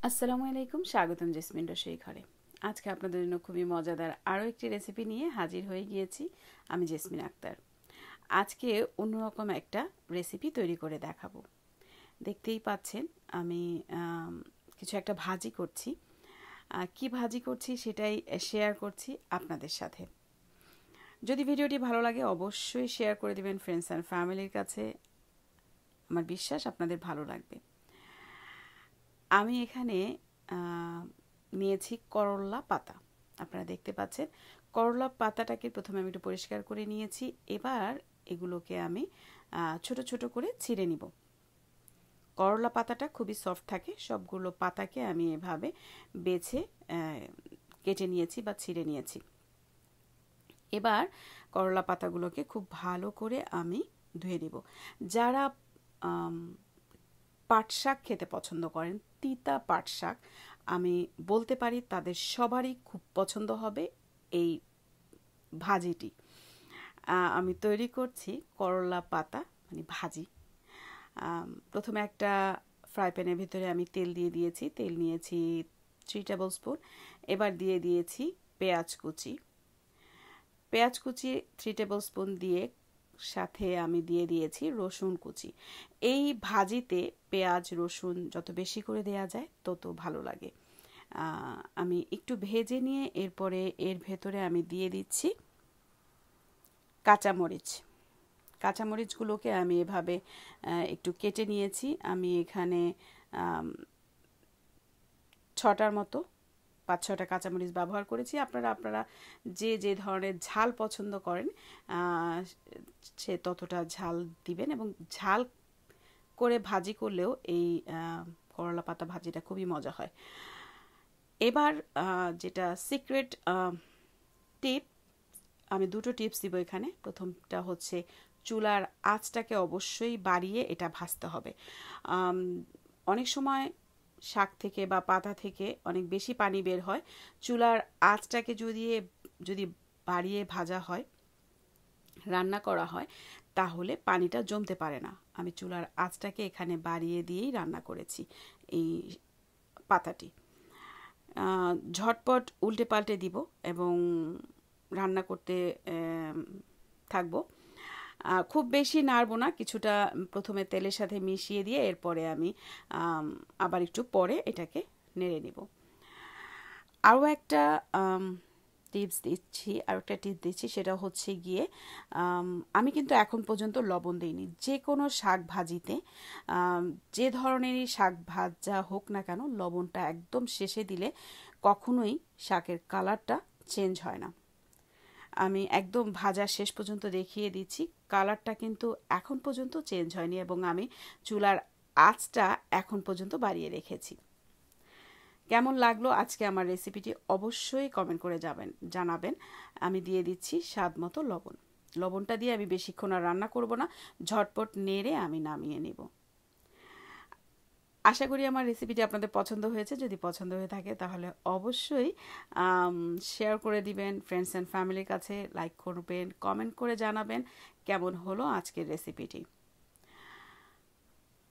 আসসালামু আলাইকুম, স্বাগতম জেসমিন রসই ঘরে। আজকে আপনাদের জন্য খুবই মজাদার আরও একটি রেসিপি নিয়ে হাজির হয়ে গিয়েছি। আমি জেসমিন আক্তার। আজকে অন্যরকম একটা রেসিপি তৈরি করে দেখাবো। দেখতেই পাচ্ছেন আমি কিছু একটা ভাজি করছি। কি ভাজি করছি সেটাই শেয়ার করছি আপনাদের সাথে। যদি ভিডিওটি ভালো লাগে অবশ্যই শেয়ার করে দেবেন ফ্রেন্ডস অ্যান্ড ফ্যামিলির কাছে। আমার বিশ্বাস আপনাদের ভালো লাগবে। আমি এখানে নিয়েছি করলা পাতা। আপনারা দেখতে পাচ্ছেন করলা পাতাটাকে প্রথমে আমি একটু পরিষ্কার করে নিয়েছি। এবার এগুলোকে আমি ছোট ছোট করে ছিঁড়ে নিব। করলা পাতাটা খুবই সফট থাকে। সবগুলো পাতাকে আমি এভাবে বেছে কেটে নিয়েছি বা ছিঁড়ে নিয়েছি। এবার করলা পাতাগুলোকে খুব ভালো করে আমি ধুয়ে নিব। যারা পাট শাক খেতে পছন্দ করেন, তিতা পাট শাক, আমি বলতে পারি তাদের সবারই খুব পছন্দ হবে এই ভাজিটি। আমি তৈরি করছি করলা পাতা মানে ভাজি। প্রথমে একটা ফ্রাই প্যানের ভিতরে আমি তেল দিয়ে দিয়েছি। তেল নিয়েছি 3 টেবিল স্পুন। এবার দিয়ে দিয়েছি পেঁয়াজ কুচি। 3 টেবিল স্পুন দিয়ে সাথে আমি দিয়ে দিয়েছি রসুন কুচি। এই ভাজিতে পেঁয়াজ রসুন যত বেশি করে দেয়া যায় তত ভালো লাগে। আমি একটু ভেজে নিয়ে এরপরে এর ভেতরে আমি দিয়ে দিচ্ছি কাঁচামরিচ। কাঁচামরিচগুলোকে আমি এভাবে একটু কেটে নিয়েছি। আমি এখানে 6টার মতো 5-6টা কাঁচামরিচ ব্যবহার করেছি। আপনারা যে ধরনের ঝাল পছন্দ করেন সে ততটা ঝাল দিবেন, এবং ঝাল করে ভাজি করলেও এই করলা পাতা ভাজিটা খুবই মজা হয়। এবার যেটা সিক্রেট টিপ, আমি দুটো টিপস দিব এখানে। প্রথমটা হচ্ছে চুলার আঁচটাকে অবশ্যই বাড়িয়ে এটা ভাজতে হবে। অনেক সময় শাক থেকে বা পাতা থেকে অনেক বেশি পানি বের হয়। চুলার আঁচটাকে যদি বাড়িয়ে ভাজা হয়, রান্না করা হয়, তাহলে পানিটা জমতে পারে না। আমি চুলার আঁচটাকে এখানে বাড়িয়ে দিয়েই রান্না করেছি এই পাতাটি। ঝটপট উল্টে পাল্টে দিব এবং রান্না করতে থাকবো। খুব বেশি নাড়বো না, কিছুটা প্রথমে তেলের সাথে মিশিয়ে দিয়ে এরপরে আমি আবার একটু পরে এটাকে নেড়ে নিব। আরও একটা টিপস দিচ্ছি, সেটা হচ্ছে গিয়ে আমি কিন্তু এখন পর্যন্ত লবণ দিইনি। যে কোনো শাক ভাজিতে যে ধরনেরই শাক ভাজা হোক না কেন, লবণটা একদম শেষে দিলে কখনোই শাকের কালারটা চেঞ্জ হয় না। আমি একদম ভাজা শেষ পর্যন্ত দেখিয়ে দিচ্ছি, কালারটা কিন্তু এখন পর্যন্ত চেঞ্জ হয়নি, এবং আমি চুলার আঁচটা এখন পর্যন্ত বাড়িয়ে রেখেছি। কেমন লাগলো আজকে আমার রেসিপিটি অবশ্যই কমেন্ট করে জানাবেন। আমি দিয়ে দিচ্ছি স্বাদ মতো লবণ। লবণটা দিয়ে আমি বেশিক্ষণ আর রান্না করব না, ঝটপট নেড়ে আমি নামিয়ে নেব। আশা করি আমার রেসিপিটি আপনাদের পছন্দ হয়েছে। যদি পছন্দ হয়ে থাকে তাহলে অবশ্যই শেয়ার করে দিবেন ফ্রেন্ডস অ্যান্ড ফ্যামিলির কাছে, লাইক করবেন, কমেন্ট করে জানাবেন কেমন হলো আজকের রেসিপিটি।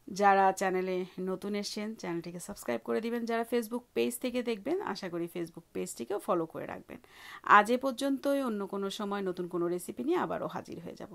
যারা চ্যানেলে নতুন এসেছেন চ্যানেলটিকে সাবস্ক্রাইব করে দিবেন। যারা ফেসবুক পেজ থেকে দেখবেন আশা করি ফেসবুক পেজটিকেও ফলো করে রাখবেন। আজ এ পর্যন্তই। অন্য কোনো সময় নতুন কোনো রেসিপি নিয়ে আবারও হাজির হয়ে যাব।